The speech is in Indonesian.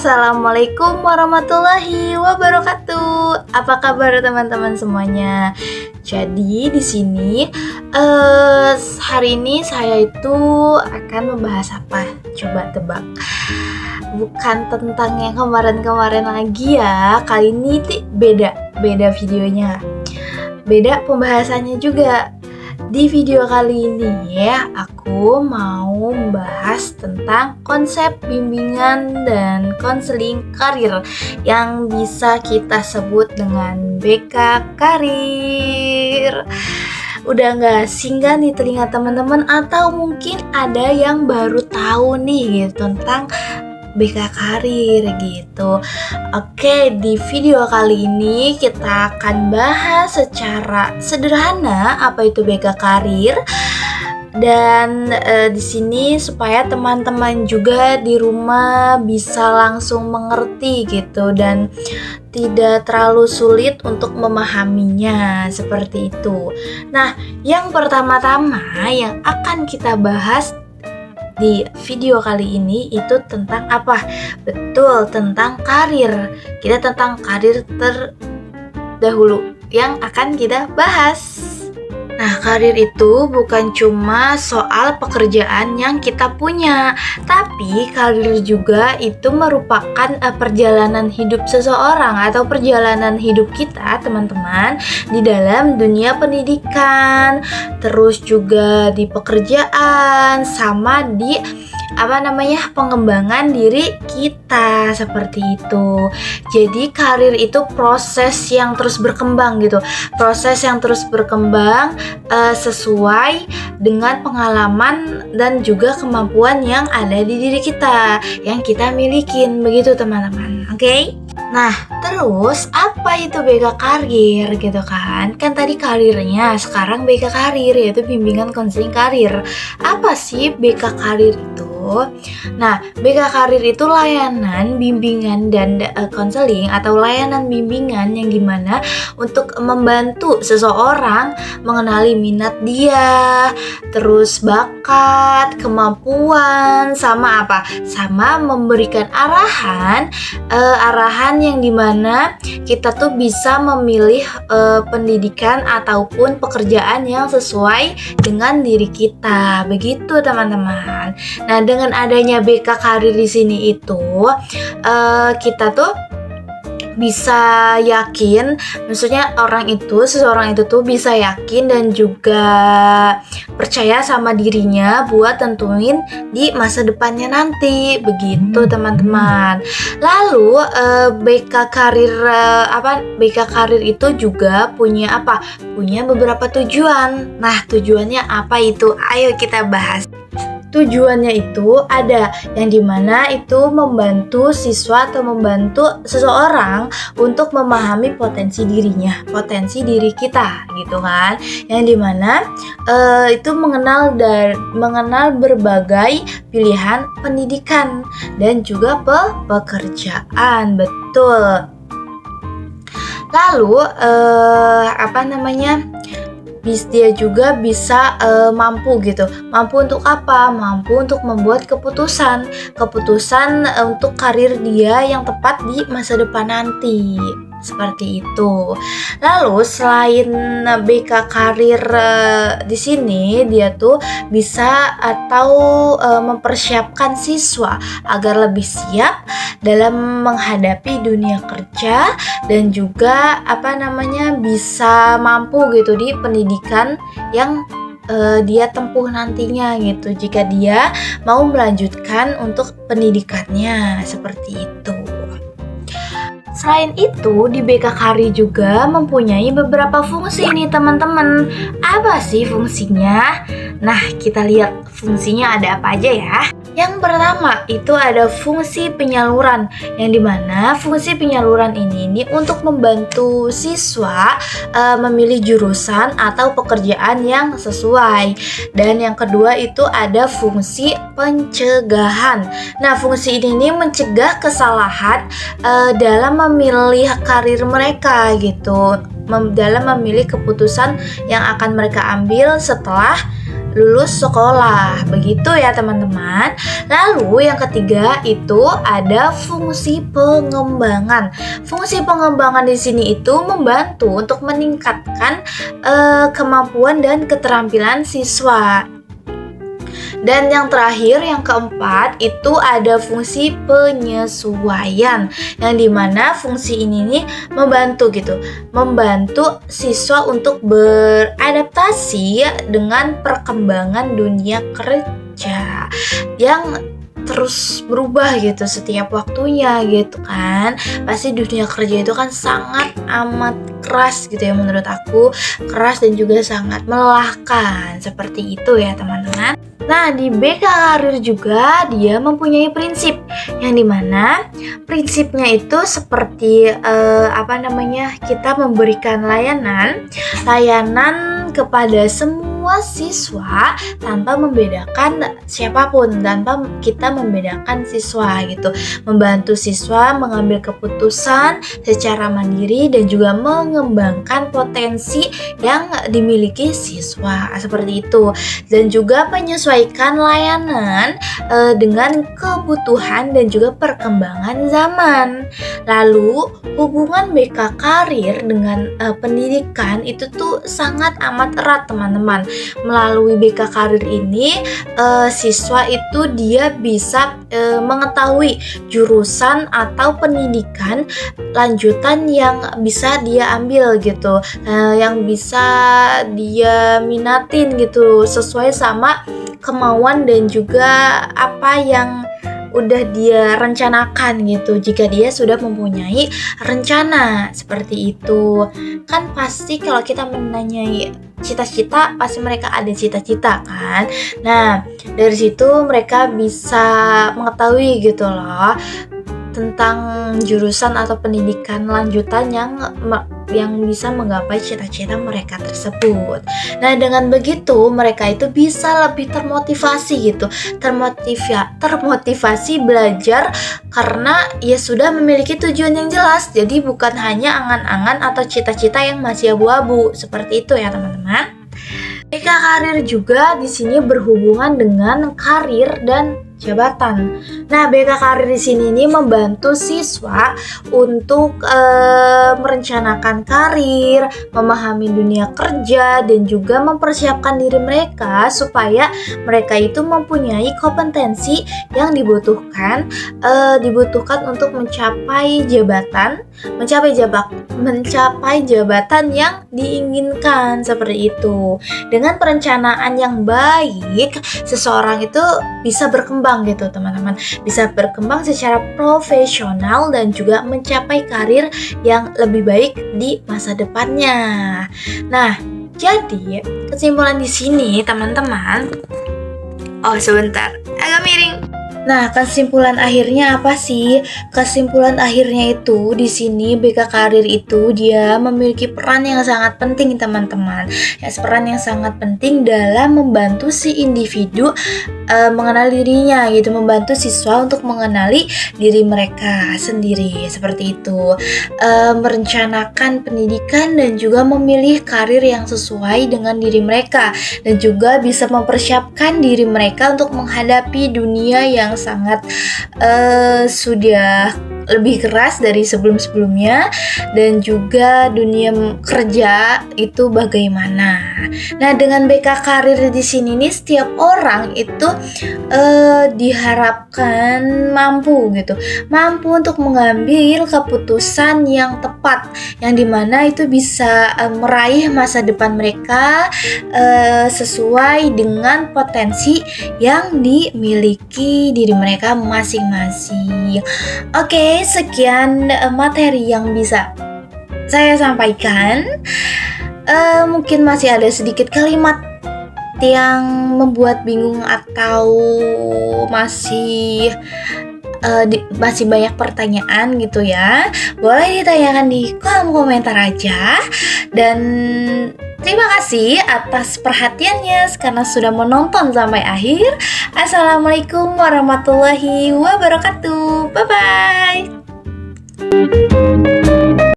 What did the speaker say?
Assalamualaikum warahmatullahi wabarakatuh. Apa kabar teman-teman semuanya? Jadi di sini hari ini saya itu akan membahas apa? Coba tebak. Bukan tentang yang kemarin-kemarin lagi ya. Kali ini beda videonya. Beda pembahasannya juga. Di video kali ini ya, aku mau membahas tentang konsep bimbingan dan konseling karir yang bisa kita sebut dengan BK Karir. Udah gak singgah nih telinga teman-teman, atau mungkin ada yang baru tahu nih gitu tentang BK Karir gitu. Oke, di video kali ini kita akan bahas secara sederhana apa itu BK Karir. Dan di sini supaya teman-teman juga di rumah bisa langsung mengerti gitu dan tidak terlalu sulit untuk memahaminya seperti itu. Nah, yang pertama-tama yang akan kita bahas di video kali ini itu tentang apa? Betul, tentang karir. Kita tentang karir terdahulu yang akan kita bahas. Nah, karir itu bukan cuma soal pekerjaan yang kita punya, tapi karir juga itu merupakan perjalanan hidup seseorang atau perjalanan hidup kita, teman-teman, di dalam dunia pendidikan, terus juga di pekerjaan, sama di pengembangan diri kita seperti itu. Jadi karir itu proses yang terus berkembang gitu. Proses yang terus berkembang sesuai dengan pengalaman dan juga kemampuan yang ada di diri kita, yang kita milikin begitu teman-teman. Oke? Nah, terus apa itu BK Karir gitu kan? Kan tadi karirnya, sekarang BK Karir yaitu bimbingan konseling karir. Apa sih BK Karir itu? Nah, BK Karir itu layanan bimbingan dan konseling atau layanan bimbingan yang dimana untuk membantu seseorang mengenali minat dia, terus bakat, kemampuan, sama apa? Sama memberikan arahan yang dimana kita tuh bisa memilih pendidikan ataupun pekerjaan yang sesuai dengan diri kita. Begitu teman-teman. Nah, dengan adanya BK Karir di sini itu kita tuh bisa yakin, maksudnya seseorang itu tuh bisa yakin dan juga percaya sama dirinya buat tentuin di masa depannya nanti, begitu teman-teman. Lalu BK Karir itu juga punya apa? Punya beberapa tujuan. Nah, tujuannya apa itu? Ayo kita bahas. Tujuannya itu ada yang dimana itu membantu siswa atau membantu seseorang untuk memahami potensi dirinya, potensi diri kita gitu kan, yang dimana itu mengenal berbagai pilihan pendidikan dan juga pekerjaan. Betul. Lalu dia juga bisa mampu untuk apa? Mampu untuk membuat keputusan untuk karir dia yang tepat di masa depan nanti. Seperti itu. Lalu selain BK Karir di sini dia tuh bisa atau mempersiapkan siswa agar lebih siap dalam menghadapi dunia kerja dan juga bisa mampu gitu di pendidikan yang dia tempuh nantinya gitu, jika dia mau melanjutkan untuk pendidikannya seperti itu. Selain itu, di BK Karir juga mempunyai beberapa fungsi nih teman-teman. Apa sih fungsinya? Nah, kita lihat fungsinya ada apa aja ya. Yang pertama itu ada fungsi penyaluran, yang dimana fungsi penyaluran ini untuk membantu siswa memilih jurusan atau pekerjaan yang sesuai. Dan yang kedua itu ada fungsi pencegahan. Nah, fungsi ini mencegah kesalahan dalam memilih karir mereka gitu. dalam memilih keputusan yang akan mereka ambil setelah lulus sekolah. Begitu ya teman-teman. Lalu yang ketiga itu ada fungsi pengembangan. Fungsi pengembangan di sini itu membantu untuk meningkatkan kemampuan dan keterampilan siswa. Dan yang terakhir, yang keempat, itu ada fungsi penyesuaian, yang dimana fungsi ini nih membantu siswa untuk beradaptasi dengan perkembangan dunia kerja yang terus berubah gitu setiap waktunya gitu kan. Pasti dunia kerja itu kan sangat amat keras gitu ya, menurut aku keras dan juga sangat melelahkan, seperti itu ya teman-teman. Nah, di BK Karir juga dia mempunyai prinsip yang dimana prinsipnya itu seperti kita memberikan layanan kepada semua siswa tanpa membedakan siapapun, tanpa kita membedakan siswa gitu. Membantu siswa mengambil keputusan secara mandiri dan juga mengembangkan potensi yang dimiliki siswa, seperti itu. Dan juga menyesuaikan layanan dengan kebutuhan dan juga perkembangan zaman. Lalu hubungan BK Karir dengan pendidikan itu tuh sangat amat erat teman-teman. Melalui BK Karir ini siswa itu dia bisa mengetahui jurusan atau pendidikan lanjutan yang bisa dia ambil gitu, yang bisa dia minatin gitu, sesuai sama kemauan dan juga apa yang udah dia rencanakan gitu. Jika dia sudah mempunyai rencana seperti itu, kan pasti kalau kita menanyai cita-cita, pasti mereka ada cita-cita kan. Nah, dari situ mereka bisa mengetahui gitu loh tentang jurusan atau pendidikan lanjutan yang bisa menggapai cita-cita mereka tersebut. Nah, dengan begitu mereka itu bisa lebih termotivasi gitu, termotivasi belajar karena ya sudah memiliki tujuan yang jelas. Jadi bukan hanya angan-angan atau cita-cita yang masih abu-abu. Seperti itu ya teman-teman. BK Karir juga di sini berhubungan dengan karir dan jabatan. Nah, BK Karir di sini ini membantu siswa untuk merencanakan karir, memahami dunia kerja, dan juga mempersiapkan diri mereka supaya mereka itu mempunyai kompetensi yang dibutuhkan untuk mencapai jabatan yang diinginkan, seperti itu. Dengan perencanaan yang baik, seseorang itu bisa berkembang gitu teman-teman, bisa berkembang secara profesional dan juga mencapai karir yang lebih baik di masa depannya. Nah, jadi kesimpulan di sini teman-teman, agak miring. Nah, kesimpulan akhirnya apa sih? Kesimpulan akhirnya itu di sini BK Karir itu dia memiliki peran yang sangat penting teman-teman. Peran yang sangat penting dalam membantu si individu mengenal dirinya gitu, membantu siswa untuk mengenali diri mereka sendiri, seperti itu. Merencanakan pendidikan dan juga memilih karir yang sesuai dengan diri mereka, dan juga bisa mempersiapkan diri mereka untuk menghadapi dunia yang sangat sudah lebih keras dari sebelum-sebelumnya, dan juga dunia kerja itu bagaimana. Nah, dengan BK Karir di sini nih setiap orang itu diharapkan mampu untuk mengambil keputusan yang tepat, yang dimana itu bisa meraih masa depan mereka sesuai dengan potensi yang dimiliki diri mereka masing-masing. Oke, sekian materi yang bisa saya sampaikan. Mungkin masih ada sedikit kalimat yang membuat bingung atau masih banyak pertanyaan gitu ya. Boleh ditanyakan di kolom komentar aja. Dan terima kasih atas perhatiannya karena sudah menonton sampai akhir. Assalamualaikum warahmatullahi wabarakatuh. Bye bye.